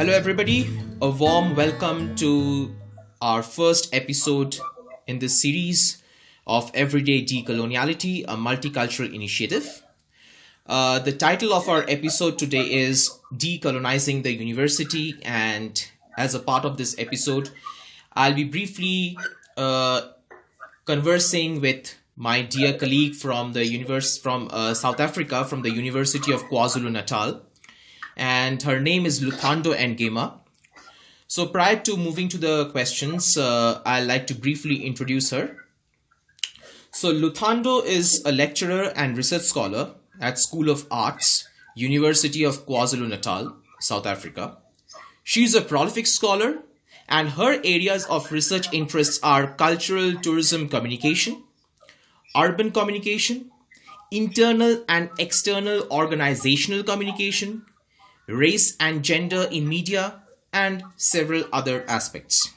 Hello everybody, a warm welcome to our first episode in this series of Everyday Decoloniality, a Multicultural Initiative. The title of our episode today is Decolonizing the University, and as a part of this episode, I'll be briefly conversing with my dear colleague from South Africa, from the University of KwaZulu-Natal, and her name is Luthando Ngema. So prior to moving to the questions, I'd like to briefly introduce her. So Luthando is a lecturer and research scholar at School of Arts, University of KwaZulu-Natal, South Africa. She's a prolific scholar, and her areas of research interests are cultural tourism communication, urban communication, internal and external organizational communication, race and gender in media, and several other aspects.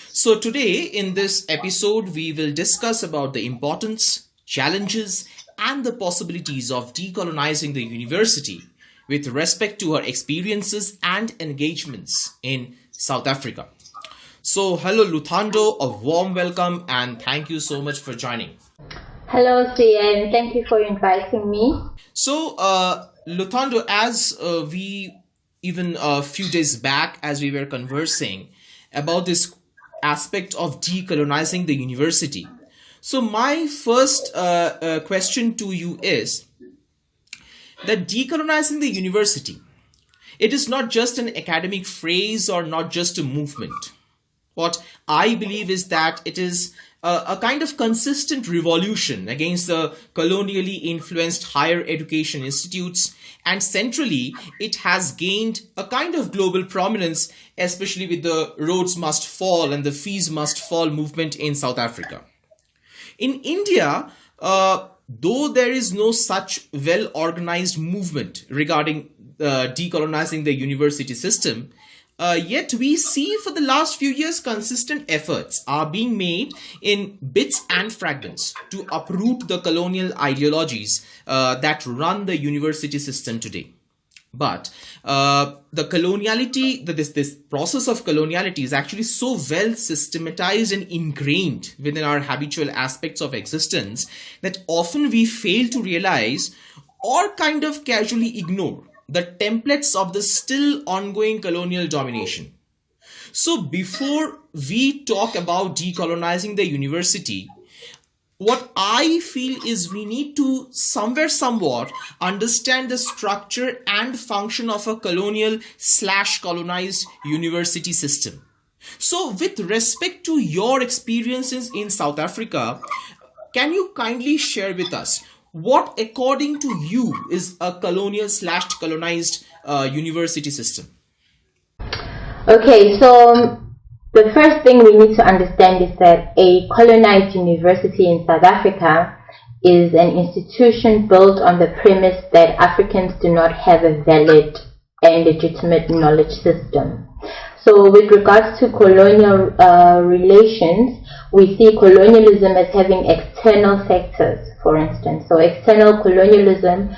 So today in this episode, we will discuss about the importance, challenges, and the possibilities of decolonizing the university with respect to her experiences and engagements in South Africa. So hello Luthando, a warm welcome and thank you so much for joining. Hello CN, thank you for inviting me. So Luthando, as we even a few days back, as we were conversing about this aspect of decolonizing the university. So my first question to you is that decolonizing the university, it is not just an academic phrase or not just a movement. What I believe is that it is a kind of consistent revolution against the colonially influenced higher education institutes, and centrally it has gained a kind of global prominence, especially with the Rhodes Must Fall and the Fees Must Fall movement in South Africa. In India, though there is no such well-organized movement regarding decolonizing the university system, yet we see for the last few years consistent efforts are being made in bits and fragments to uproot the colonial ideologies that run the university system today. But the coloniality, this process of coloniality is actually so well systematized and ingrained within our habitual aspects of existence that often we fail to realize or kind of casually ignore the templates of the still ongoing colonial domination. So before we talk about decolonizing the university, what I feel is we need to somewhat understand the structure and function of a colonial/colonized university system. So with respect to your experiences in South Africa, can you kindly share with us what, according to you, is a colonial/colonized university system? Okay, so the first thing we need to understand is that a colonized university in South Africa is an institution built on the premise that Africans do not have a valid and legitimate knowledge system. So with regards to colonial relations, we see colonialism as having external factors, for instance. So external colonialism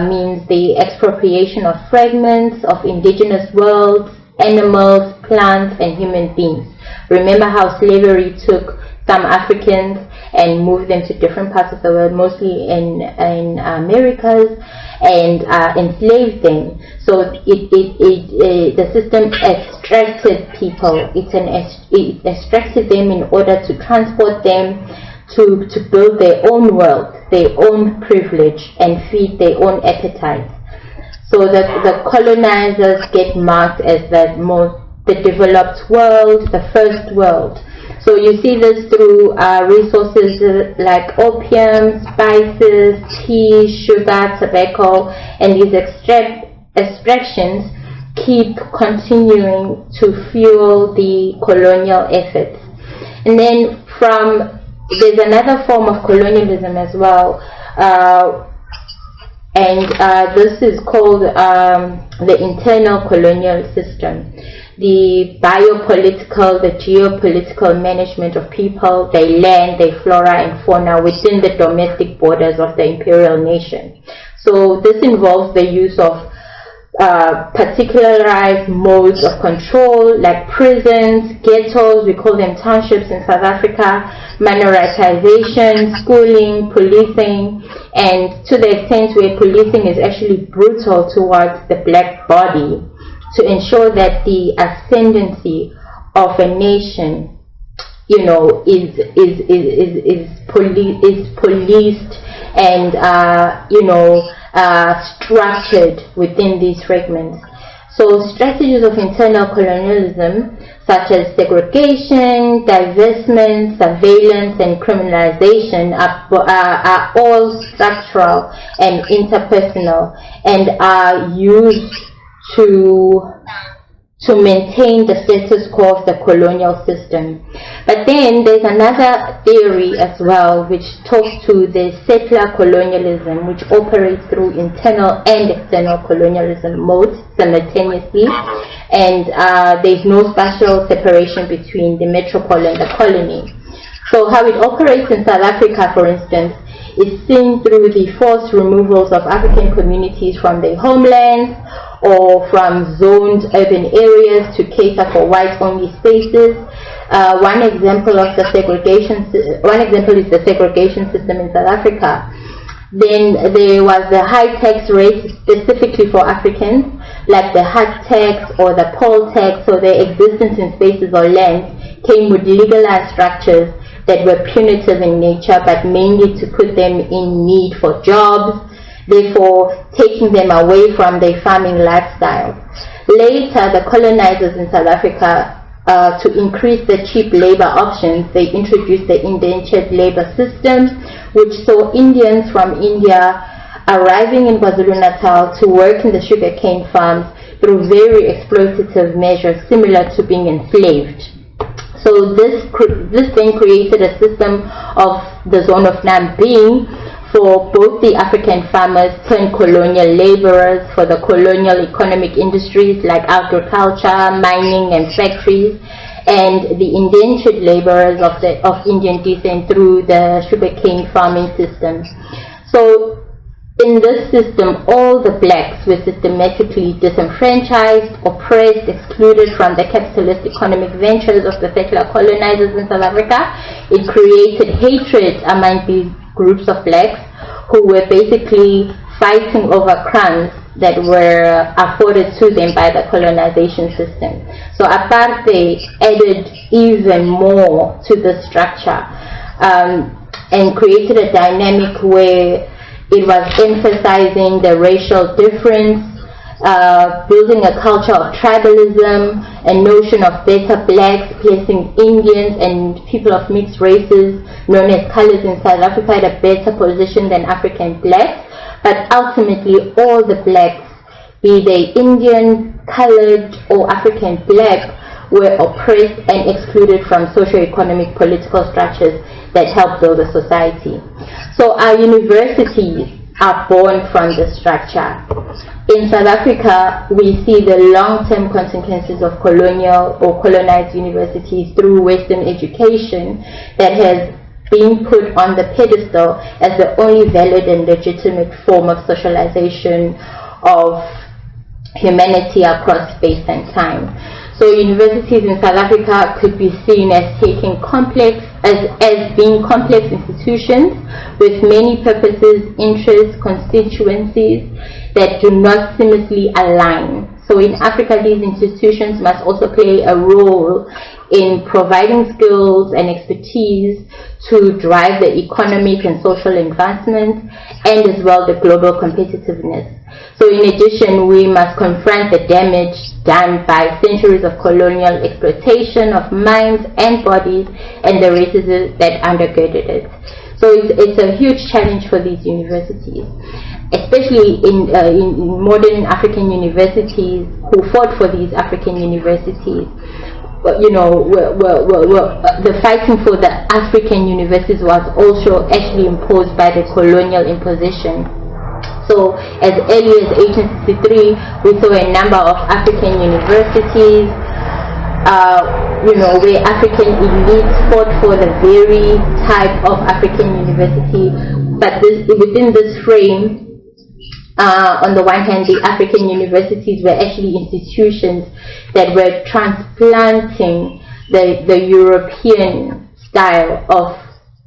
means the expropriation of fragments of indigenous worlds, animals, plants, and human beings. Remember how slavery took some Africans and moved them to different parts of the world, mostly in Americas, and enslaved them. So the system extracted people. It extracted them in order to transport them to build their own wealth, their own privilege, and feed their own appetites. So that the colonizers get marked as the developed world, the first world. So you see this through resources like opium, spices, tea, sugar, tobacco, and these extractions keep continuing to fuel the colonial efforts. And then there's another form of colonialism as well, and this is called the internal colonial system. The biopolitical, the geopolitical management of people, their land, their flora and fauna within the domestic borders of the imperial nation. So this involves the use of particularized modes of control like prisons, ghettos, we call them townships in South Africa, minoritization, schooling, policing, and to the extent where policing is actually brutal towards the black body to ensure that the ascendancy of a nation, you know, is policed and structured within these fragments. So strategies of internal colonialism such as segregation, divestment, surveillance, and criminalization are all structural and interpersonal and are used to maintain the status quo of the colonial system. But then there's another theory as well which talks to the settler colonialism, which operates through internal and external colonialism modes simultaneously, and there's no spatial separation between the metropole and the colony. So how it operates in South Africa, for instance, is seen through the forced removals of African communities from their homelands or from zoned urban areas to cater for white-only spaces. One example is the segregation system in South Africa. Then there was the high tax rate specifically for Africans, like the hut tax or the poll tax, so their existence in spaces or lands came with legalized structures that were punitive in nature, but mainly to put them in need for jobs, therefore taking them away from their farming lifestyle. Later, the colonizers in South Africa, to increase the cheap labor options, they introduced the indentured labor system, which saw Indians from India arriving in KwaZulu-Natal to work in the sugarcane farms through very exploitative measures similar to being enslaved. So this then created a system of the zone of non-being for both the African farmers turned colonial laborers for the colonial economic industries like agriculture, mining, and factories, and the indentured laborers of Indian descent through the sugarcane farming system. So in this system, all the blacks were systematically disenfranchised, oppressed, excluded from the capitalist economic ventures of the settler colonizers in South Africa. It created hatred among these groups of blacks who were basically fighting over crumbs that were afforded to them by the colonization system. So apartheid added even more to the structure and created a dynamic where it was emphasizing the racial difference, building a culture of tribalism, a notion of better blacks, placing Indians and people of mixed races, known as colors in South Africa, at a better position than African blacks. But ultimately, all the blacks, be they Indian, colored, or African black, were oppressed and excluded from socio-economic political structures that help build a society. So our universities are born from this structure. In South Africa, we see the long-term consequences of colonial or colonized universities through Western education that has been put on the pedestal as the only valid and legitimate form of socialization of humanity across space and time. So universities in South Africa could be seen as being complex institutions with many purposes, interests, constituencies that do not seamlessly align. So in Africa, these institutions must also play a role in providing skills and expertise to drive the economic and social advancement and as well the global competitiveness. So in addition, we must confront the damage done by centuries of colonial exploitation of minds and bodies and the racism that undergirded it. So it's a huge challenge for these universities, especially in modern African universities who fought for these African universities. You know, the fighting for the African universities was also actually imposed by the colonial imposition. So as early as 1863, we saw a number of African universities, where African elites fought for the very type of African university. But within this frame, on the one hand, the African universities were actually institutions that were transplanting the European style of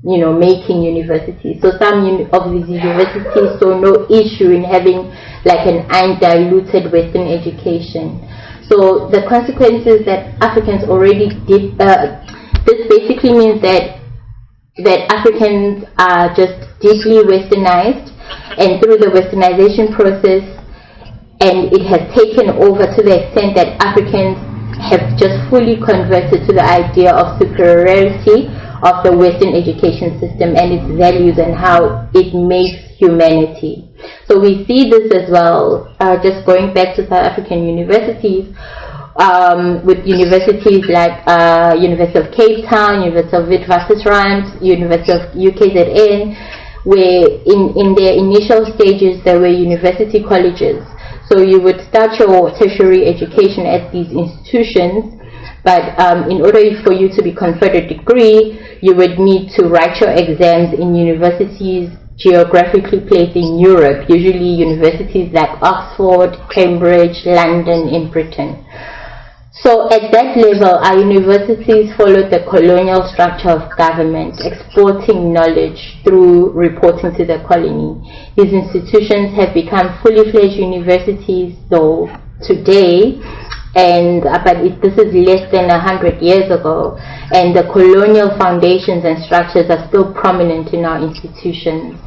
making universities. So some of these universities saw no issue in having like an undiluted Western education. So the consequences that Africans already did, this basically means that Africans are just deeply Westernized, and through the Westernization process, and it has taken over to the extent that Africans have just fully converted to the idea of superiority of the Western education system and its values and how it makes humanity. So we see this as well, just going back to South African universities, with universities like University of Cape Town, University of Witwatersrand, University of UKZN, where in their initial stages there were university colleges. So you would start your tertiary education at these institutions, but in order for you to be conferred a degree, you would need to write your exams in universities geographically placed in Europe, usually universities like Oxford, Cambridge, London in Britain. So at that level, our universities followed the colonial structure of government, exporting knowledge through reporting to the colony. These institutions have become fully fledged universities though today, but this is less than 100 years ago, and the colonial foundations and structures are still prominent in our institutions.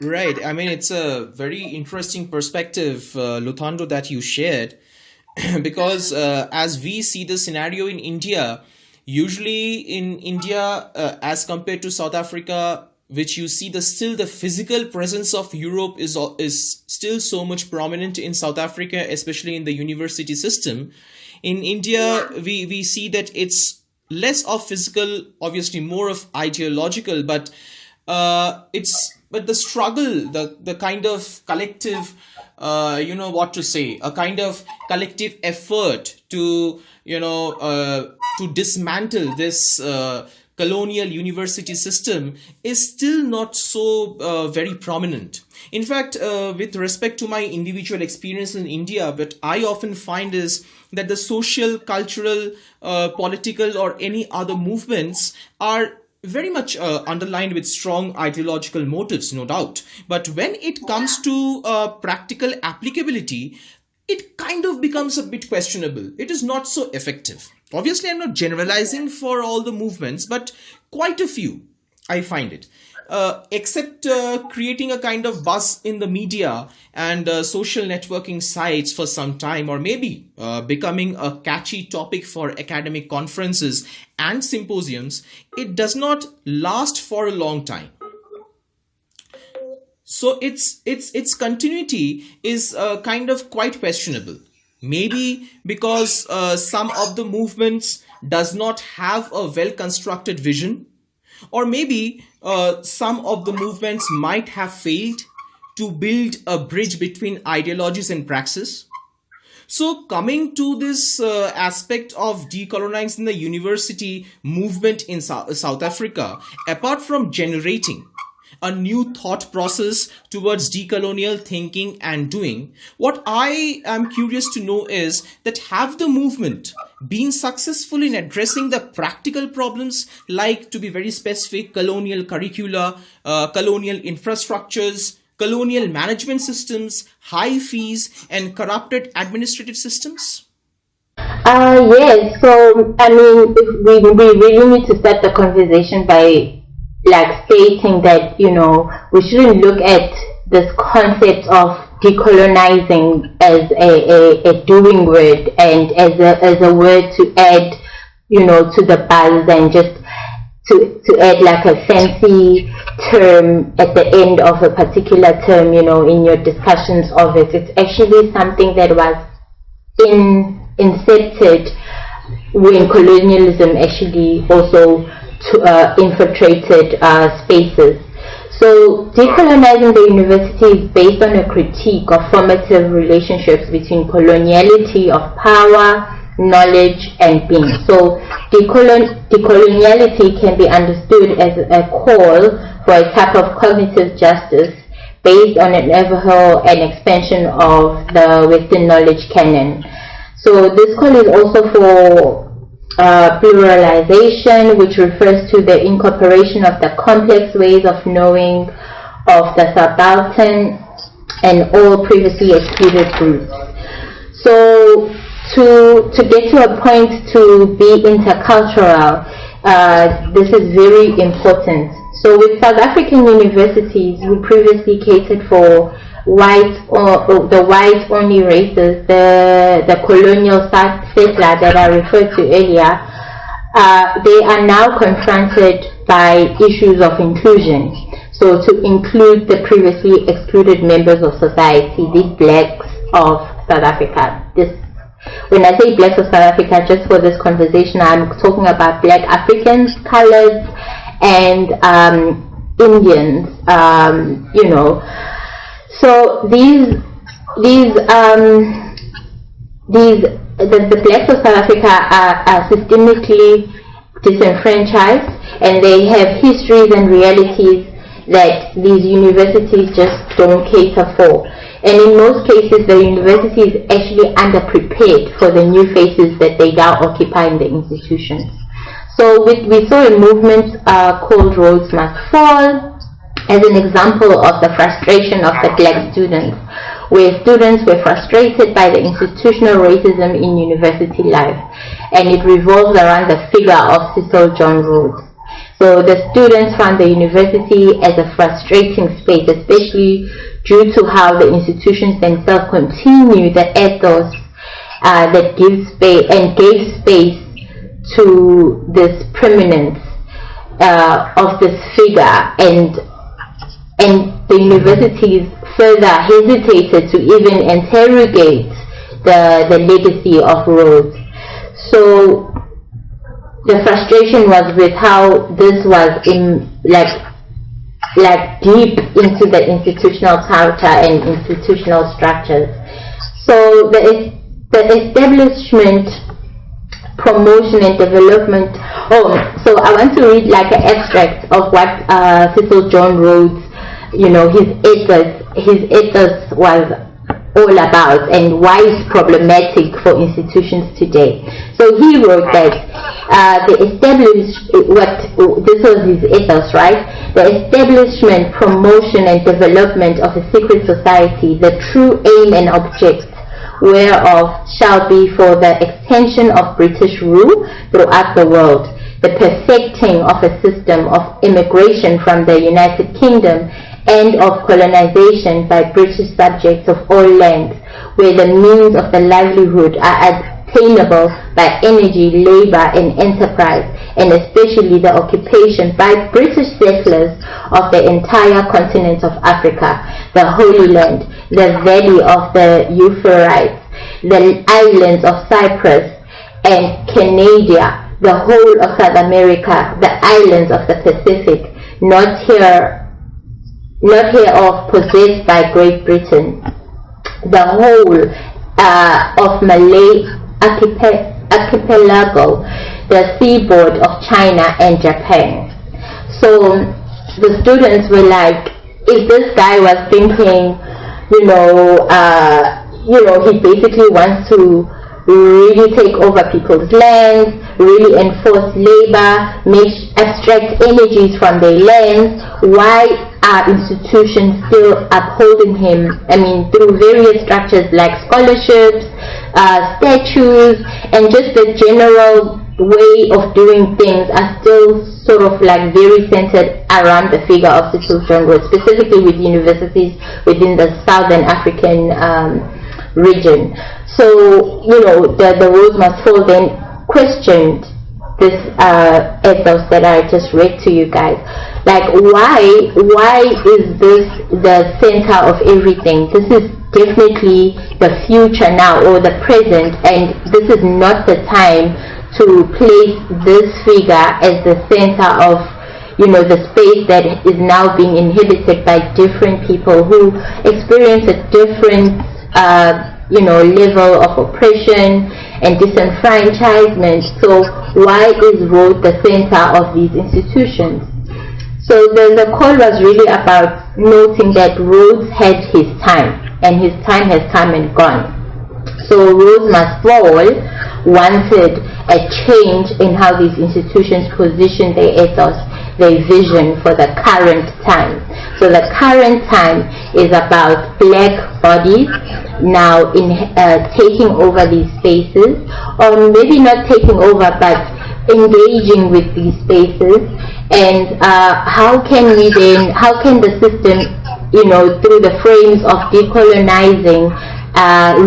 Right. I mean, it's a very interesting perspective, Luthando, that you shared. Because as we see the scenario in India, usually in India, as compared to South Africa, which you see still the physical presence of Europe is still so much prominent in South Africa, especially in the university system. In India, we see that it's less of physical, obviously more of ideological, but the struggle, the kind of collective, a kind of collective effort to dismantle this colonial university system is still not so very prominent. In fact, with respect to my individual experience in India, what I often find is that the social, cultural, political or any other movements are very much underlined with strong ideological motives, no doubt. But when it comes to practical applicability, it kind of becomes a bit questionable. It is not so effective. Obviously, I'm not generalizing for all the movements, but quite a few, I find it. Except creating a kind of buzz in the media and social networking sites for some time, or maybe becoming a catchy topic for academic conferences and symposiums, it does not last for a long time. So its continuity is kind of quite questionable. Maybe because some of the movements does not have a well-constructed vision, or maybe some of the movements might have failed to build a bridge between ideologies and praxis. So coming to this aspect of decolonizing the university movement in South Africa, apart from generating a new thought process towards decolonial thinking and doing, what I am curious to know is that have the movement been successful in addressing the practical problems, like, to be very specific, colonial curricula, colonial infrastructures, colonial management systems, high fees, and corrupted administrative systems? Yes. So, I mean, we really need to start the conversation by stating that, we shouldn't look at this concept of decolonizing as a doing word and as a word to add, to the buzz, and just to add like a fancy term at the end of a particular term, in your discussions of it. It's actually something that was incepted when colonialism actually also infiltrated spaces. So decolonizing the university is based on a critique of formative relationships between coloniality of power, knowledge, and being. So decoloniality can be understood as a call for a type of cognitive justice based on an overhaul and expansion of the Western knowledge canon. So this call is also for pluralization, which refers to the incorporation of the complex ways of knowing of the subaltern and all previously excluded groups. So to get to a point to be intercultural, this is very important. So with South African universities, we previously catered for white or the white only races, the colonial settler that I referred to earlier. They are now confronted by issues of inclusion. So to include the previously excluded members of society, these blacks of South Africa. When I say blacks of South Africa, just for this conversation, I'm talking about black Africans, colors, and Indians. So the blacks of South Africa are systemically disenfranchised, and they have histories and realities that these universities just don't cater for. And in most cases, the university is actually underprepared for the new faces that they now occupy in the institutions. So we saw a movement called Rhodes Must Fall as an example of the frustration of the black students, where students were frustrated by the institutional racism in university life, and it revolves around the figure of Cecil John Rhodes. So the students found the university as a frustrating space, especially due to how the institutions themselves continue the ethos that gives space and gave space to this prominence of this figure, and the universities further hesitated to even interrogate the legacy of Rhodes. So the frustration was with how this was like deep into the institutional culture and institutional structures. So the establishment, promotion and development. So I want to read like an extract of what Cecil John Rhodes, his ethos was all about and why it's problematic for institutions today. So he wrote that this was his ethos, right? The establishment, promotion and development of a secret society, the true aim and object whereof shall be for the extension of British rule throughout the world, the perfecting of a system of immigration from the United Kingdom and of colonization by British subjects of all lands, where the means of the livelihood are attainable by energy, labor and enterprise, and especially the occupation by British settlers of the entire continent of Africa, the Holy Land, the Valley of the Euphrates, the islands of Cyprus and Canada, the whole of South America, the islands of the Pacific, not hereof possessed by Great Britain, the whole of Malay archipelago, the seaboard of China and Japan. So the students were like, if this guy was thinking, he basically wants to really take over people's lands, really enforce labor, make abstract energies from their lands, why are institutions still upholding him? Through various structures like scholarships, statues, and just the general way of doing things are still sort of like very centered around the figure of Cecil John Rhodes, specifically with universities within the Southern African region. So, the Rhodes Must Fall then questioned this ethos that I just read to you guys. Like, why is this the center of everything? This is definitely the future now, or the present, and this is not the time to place this figure as the center of the space that is now being inhabited by different people who experience a different level of oppression and disenfranchisement. So why is Rhodes the center of these institutions? So the call was really about noting that Rhodes had his time, and his time has come and gone. So Rhodes Must Fall wanted a change in how these institutions position their ethos, their vision for the current time. So the current time is about black bodies now in taking over these spaces, or maybe not taking over, but engaging with these spaces. And how can the system, through the frames of decolonizing,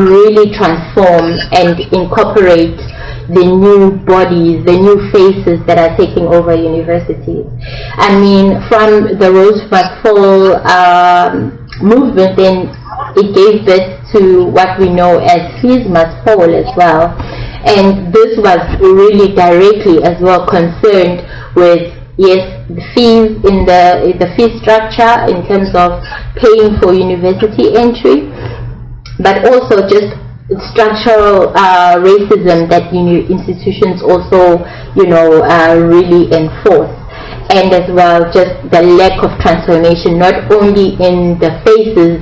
really transform and incorporate the new bodies, the new faces that are taking over universities. I mean, from the Rhodes Must Fall movement, then it gave birth to what we know as Fees Must Fall as well. And this was really directly as well concerned with, yes, the fees in the fee structure in terms of paying for university entry, but also just structural racism that institutions also, really enforce, and as well just the lack of transformation, not only in the faces,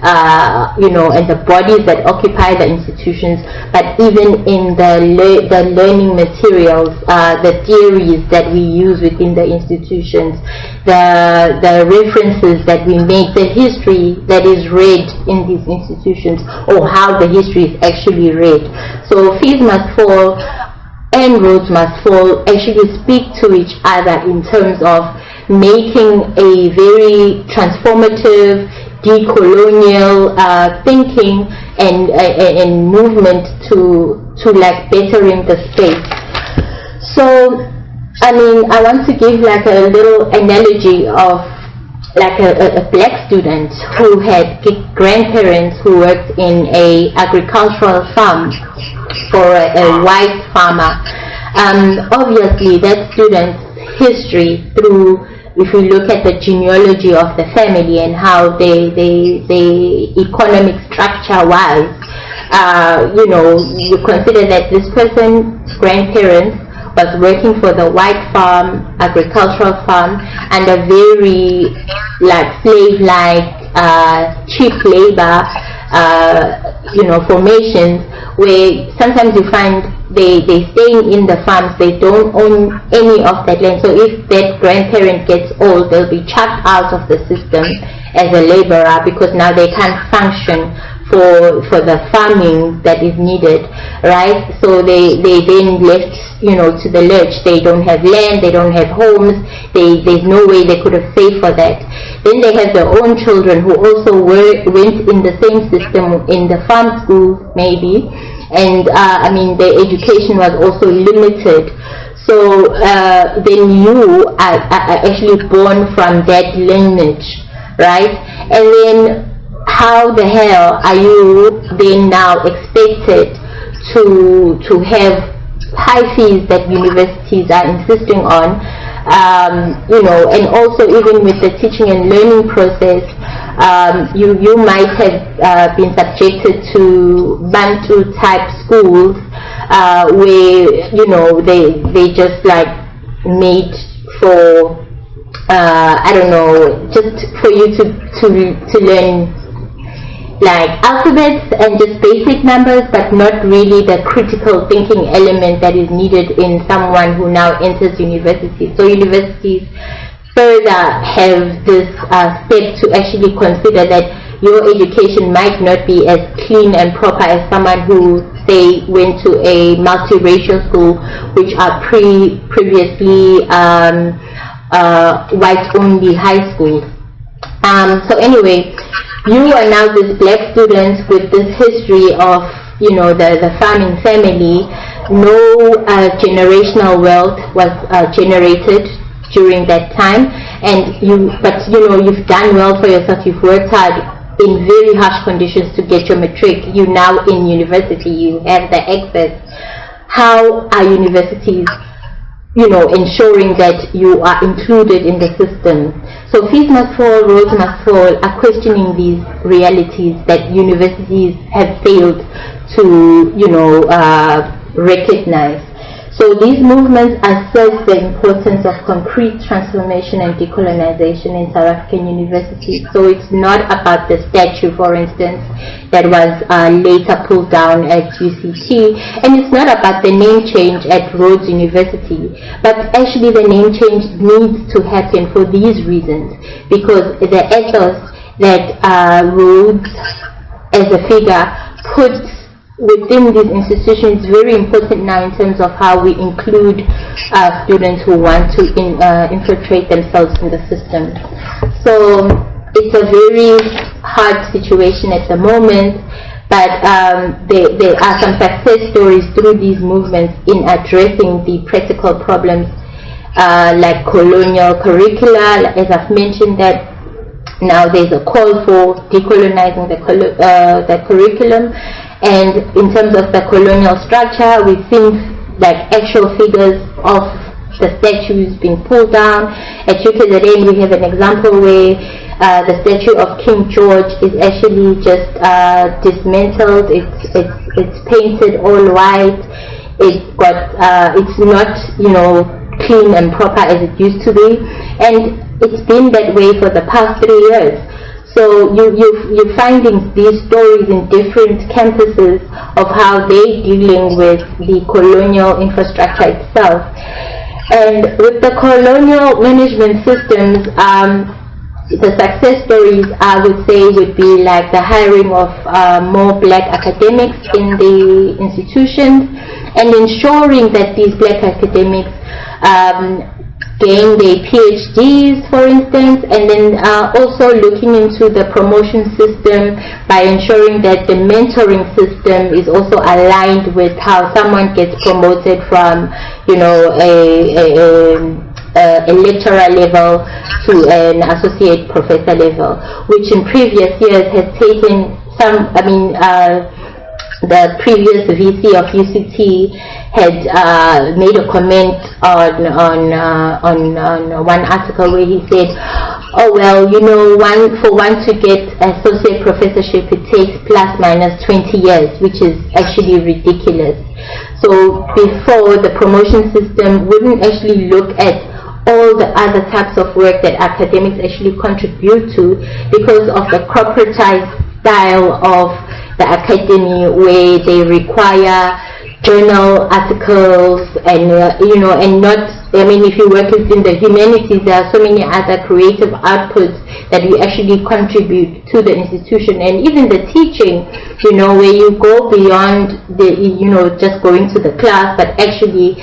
and the bodies that occupy the institutions, but even in the learning materials, the theories that we use within the institutions, the references that we make, the history that is read in these institutions, or how the history is actually read. So Fees Must Fall and Rhodes Must Fall actually speak to each other in terms of making a very transformative decolonial thinking and movement to like bettering the space. So I mean, I want to give like a little analogy of like a black student who had grandparents who worked in a agricultural farm for a white farmer. Obviously that student's history, through, if we look at the genealogy of the family and how the economic structure was, you consider that this person's grandparents was working for the white farm, agricultural farm, and a very like slave-like cheap labor, formations, where sometimes you find they staying in the farms, they don't own any of that land. So if that grandparent gets old, they'll be chucked out of the system as a laborer, because now they can't function for the farming that is needed, right? So they then left, to the lurch. They don't have land, they don't have homes, there's no way they could have saved for that. Then they have their own children who also went in the same system, in the farm school maybe, and I mean their education was also limited. So then you are actually born from that lineage, right? And then how the hell are you then now expected to have high fees that universities are insisting on, and also even with the teaching and learning process, you might have been subjected to Bantu type schools, where they just like made for I don't know, just for you to learn like alphabets and just basic numbers, but not really the critical thinking element that is needed in someone who now enters university. So universities further have this step to actually consider that your education might not be as clean and proper as someone who, say, went to a multiracial school, which are previously white-only high schools. So anyway, you are now this black student with this history of, the farming family. No generational wealth was generated during that time, and you've done well for yourself. You've worked hard in very harsh conditions to get your matric. You now in university, you have the access. How are universities ensuring that you are included in the system? So Fees Must Fall, Rhodes Must Fall are questioning these realities that universities have failed to, recognize. So these movements assess the importance of concrete transformation and decolonization in South African universities. So it's not about the statue, for instance, that was later pulled down at UCT, and it's not about the name change at Rhodes University, but actually the name change needs to happen for these reasons, because the ethos that Rhodes as a figure puts within these institutions is very important now in terms of how we include students who want to infiltrate themselves in the system. So it's a very hard situation at the moment, but there are some success stories through these movements in addressing the practical problems like colonial curricula. As I've mentioned, that now there's a call for decolonizing the curriculum. And in terms of the colonial structure, we've seen like actual figures of the statues being pulled down. At UKZN, we have an example where the statue of King George is actually just dismantled. It's painted all white. It's not, you know, clean and proper as it used to be, and it's been that way for the past 3 years. So you're finding these stories in different campuses of how they're dealing with the colonial infrastructure itself. And with the colonial management systems, the success stories, I would say, would be like the hiring of more black academics in the institutions, and ensuring that these black academics gain their PhDs, for instance, and then also looking into the promotion system by ensuring that the mentoring system is also aligned with how someone gets promoted from, you know, a lecturer level to an associate professor level, which in previous years has taken some, the previous VC of UCT had made a comment on one article where he said, oh well, you know, for one to get associate professorship, it takes plus minus 20 years, which is actually ridiculous. So before, the promotion system wouldn't actually look at all the other types of work that academics actually contribute to, because of the corporatized style of the academy, where they require journal articles and and not, if you work within the humanities, there are so many other creative outputs that we actually contribute to the institution. And even the teaching, where you go beyond the just going to the class, but actually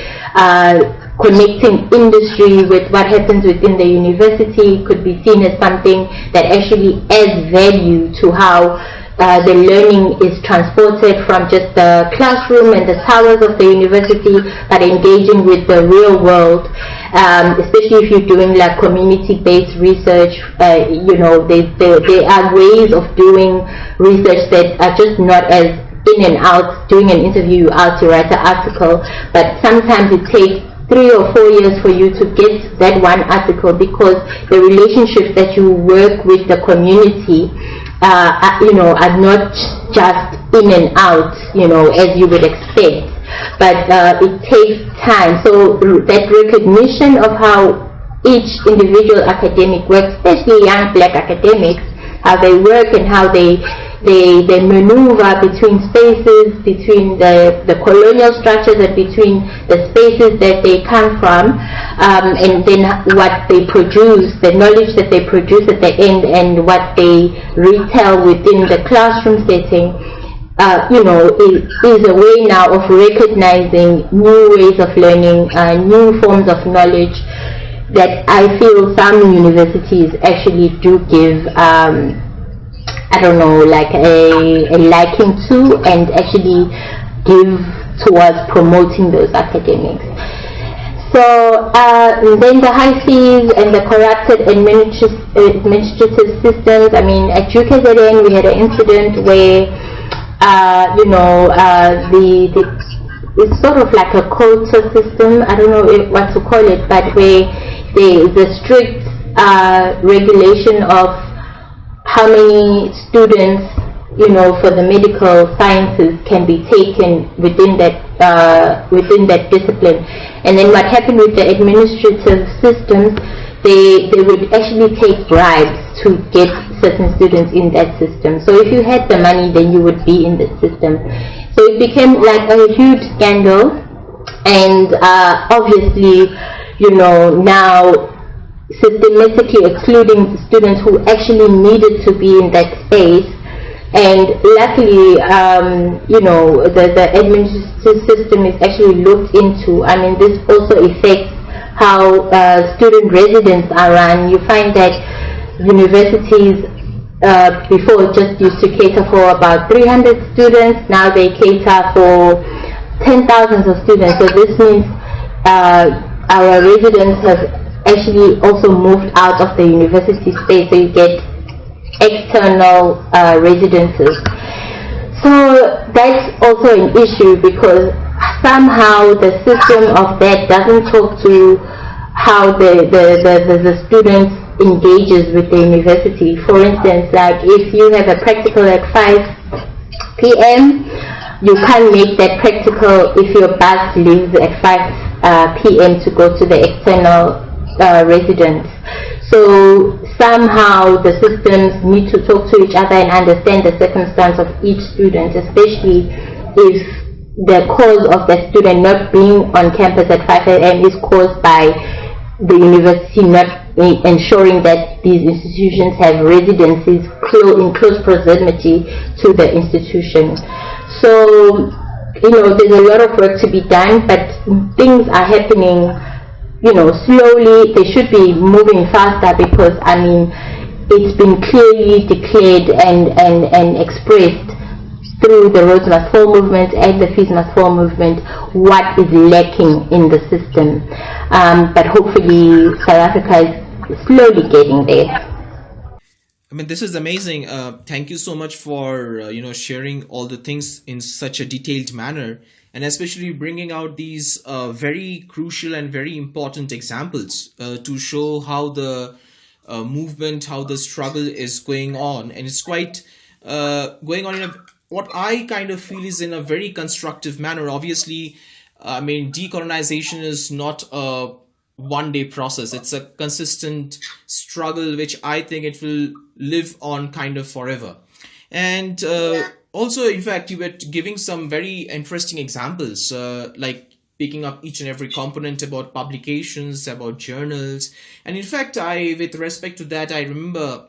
connecting industry with what happens within the university could be seen as something that actually adds value to how the learning is transported from just the classroom and the towers of the university, but engaging with the real world, especially if you're doing like community-based research. There are ways of doing research that are just not as in and out, doing an interview out to write an article, but sometimes it takes 3 or 4 years for you to get that one article, because the relationships that you work with the community are not just in and out, as you would expect, but it takes time. So that recognition of how each individual academic works, especially young black academics, how they work and how they maneuver between spaces, between the colonial structures and between the spaces that they come from, and then what they produce, the knowledge that they produce at the end, and what they retell within the classroom setting, is a way now of recognizing new ways of learning, new forms of knowledge that I feel some universities actually do give like a liking to, and actually give towards promoting those academics. So then the high fees and the corrupted administrative systems. At UKZN we had an incident where it's sort of like a quota system, I don't know what to call it, but where the strict regulation of how many students for the medical sciences can be taken within that discipline. And then what happened with the administrative systems, they would actually take bribes to get certain students in that system. So if you had the money, then you would be in the system. So it became like a huge scandal, and obviously, now systematically excluding students who actually needed to be in that space. And luckily, the administrative system is actually looked into. I mean, this also affects how student residents are run. You find that universities before just used to cater for about 300 students. Now they cater for 10,000 of students. So this means our residents have actually also moved out of the university space. So you get external residences. So that's also an issue, because somehow the system of that doesn't talk to how the students engages with the university. For instance, like if you have a practical at 5 p.m., you can't make that practical if your bus leaves at 5 p.m. to go to the external residents. So somehow the systems need to talk to each other and understand the circumstance of each student, especially if the cause of the student not being on campus at 5 a.m. is caused by the university not ensuring that these institutions have residencies in close proximity to the institution. So, there's a lot of work to be done, but things are happening slowly. They should be moving faster, because it's been clearly declared and expressed through the Roads Must Fall movement and the Fees Must Fall movement what is lacking in the system. But hopefully South Africa is slowly getting there. I mean, this is amazing. Thank you so much for sharing all the things in such a detailed manner, and especially bringing out these very crucial and very important examples to show how the movement, how the struggle is going on, and it's quite going on in what I kind of feel is in a very constructive manner. Obviously, decolonization is not a one-day process. It's a consistent struggle, which I think it will live on kind of forever. And also, in fact, you were giving some very interesting examples, like picking up each and every component about publications, about journals. And in fact, with respect to that, I remember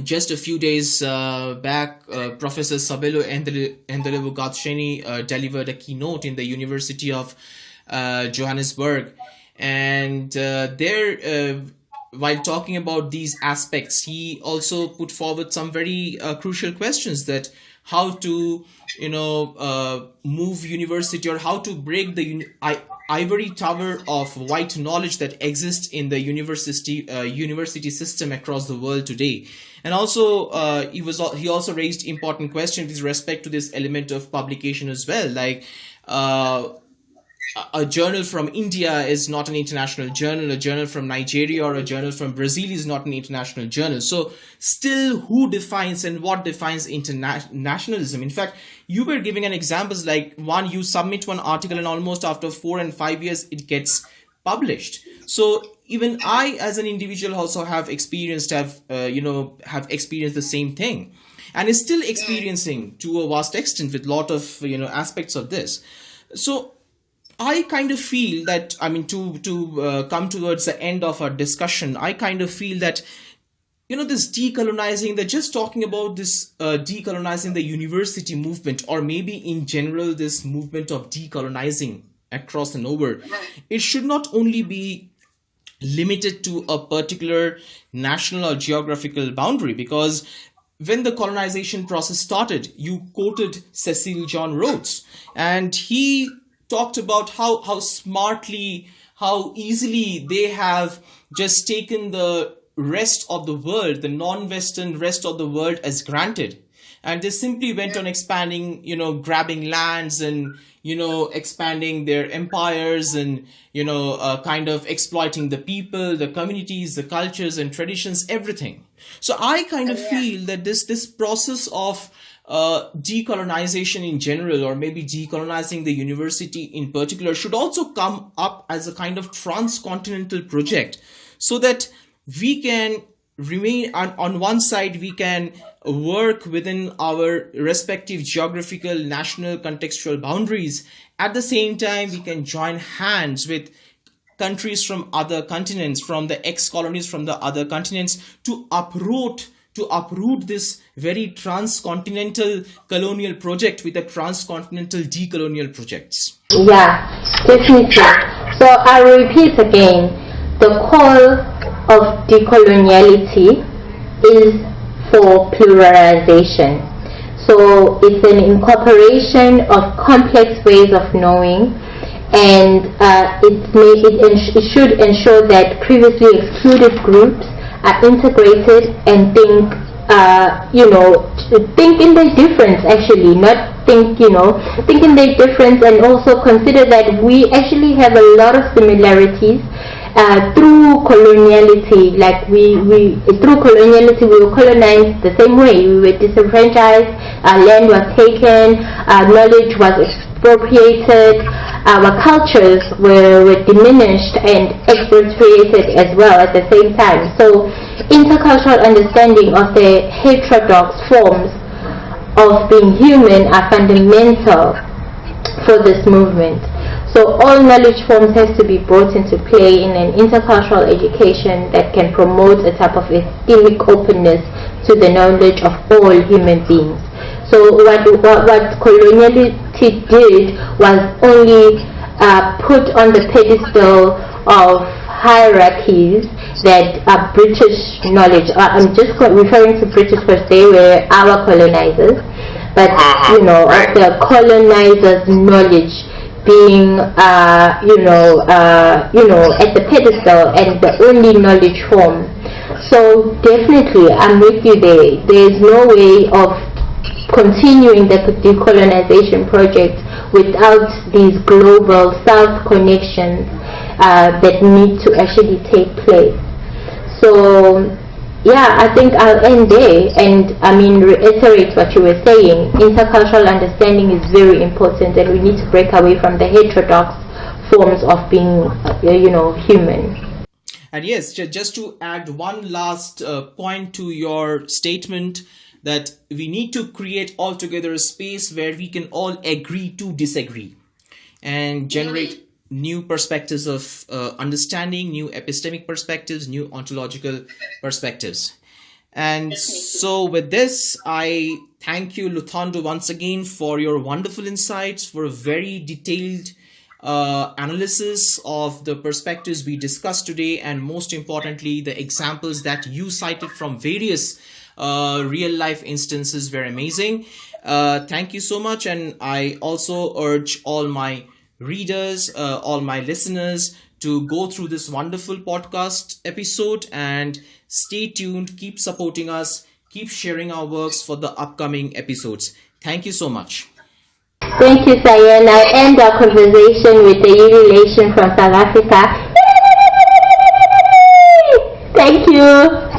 just a few days back, Professor Sabelo Endelebu delivered a keynote in the University of Johannesburg. And there, while talking about these aspects, he also put forward some very crucial questions, that how to move university, or how to break the ivory tower of white knowledge that exists in the university system across the world today. And also he also raised important questions with respect to this element of publication as well, like a journal from India is not an international journal, a journal from Nigeria or a journal from Brazil is not an international journal. So still, who defines and what defines internationalism? In fact, you were giving an examples like, one, you submit one article and almost after 4 and 5 years it gets published. So even I as an individual also have experienced the same thing, and is still experiencing to a vast extent with a lot of aspects of this. So I kind of feel that, to come towards the end of our discussion, I kind of feel that, this decolonizing, they're just talking about this decolonizing the university movement, or maybe in general, this movement of decolonizing across and over. It should not only be limited to a particular national or geographical boundary, because when the colonization process started, you quoted Cecil John Rhodes, and he talked about how smartly, how easily they have just taken the rest of the world, the non-Western rest of the world, as granted. And they simply went on expanding, grabbing lands and, expanding their empires and, kind of exploiting the people, the communities, the cultures and traditions, everything. So I kind of feel that this process of decolonization in general, or maybe decolonizing the university in particular, should also come up as a kind of transcontinental project, so that we can remain on one side, we can work within our respective geographical, national, contextual boundaries. At the same time, we can join hands with countries from other continents, from the ex-colonies from the other continents, to uproot this very transcontinental colonial project with the transcontinental decolonial projects. Yeah, definitely. So I repeat again, the call of decoloniality is for pluralization. So it's an incorporation of complex ways of knowing, and it should ensure that previously excluded groups are integrated and think in their difference, actually, not think in their difference, and also consider that we actually have a lot of similarities through coloniality. Like through coloniality, we were colonized the same way. We were disenfranchised, our land was taken, our knowledge was expropriated, our cultures were diminished and expropriated as well at the same time. So intercultural understanding of the heterodox forms of being human are fundamental for this movement. So all knowledge forms have to be brought into play in an intercultural education that can promote a type of epistemic openness to the knowledge of all human beings. So what coloniality did was only put on the pedestal of hierarchies that are British knowledge. I'm just referring to British because they were our colonizers, but of the colonizers' knowledge being at the pedestal and the only knowledge form. So definitely I'm with you there. There is no way of continuing the decolonization project without these global South connections that need to actually take place. So yeah, I think I'll end there, and reiterate what you were saying. Intercultural understanding is very important, and we need to break away from the heterodox forms of being human. And yes, just to add one last point to your statement, that we need to create altogether a space where we can all agree to disagree and generate new perspectives of understanding, new epistemic perspectives, new ontological perspectives. And so with this, I thank you, Luthando, once again for your wonderful insights, for a very detailed analysis of the perspectives we discussed today, and most importantly, the examples that you cited from various real life instances were amazing. Thank you so much, and I also urge all my readers, all my listeners, to go through this wonderful podcast episode and stay tuned, keep supporting us, keep sharing our works for the upcoming episodes. Thank you so much. Thank you, Sayan. I end our conversation with a relation from South Africa. Thank you.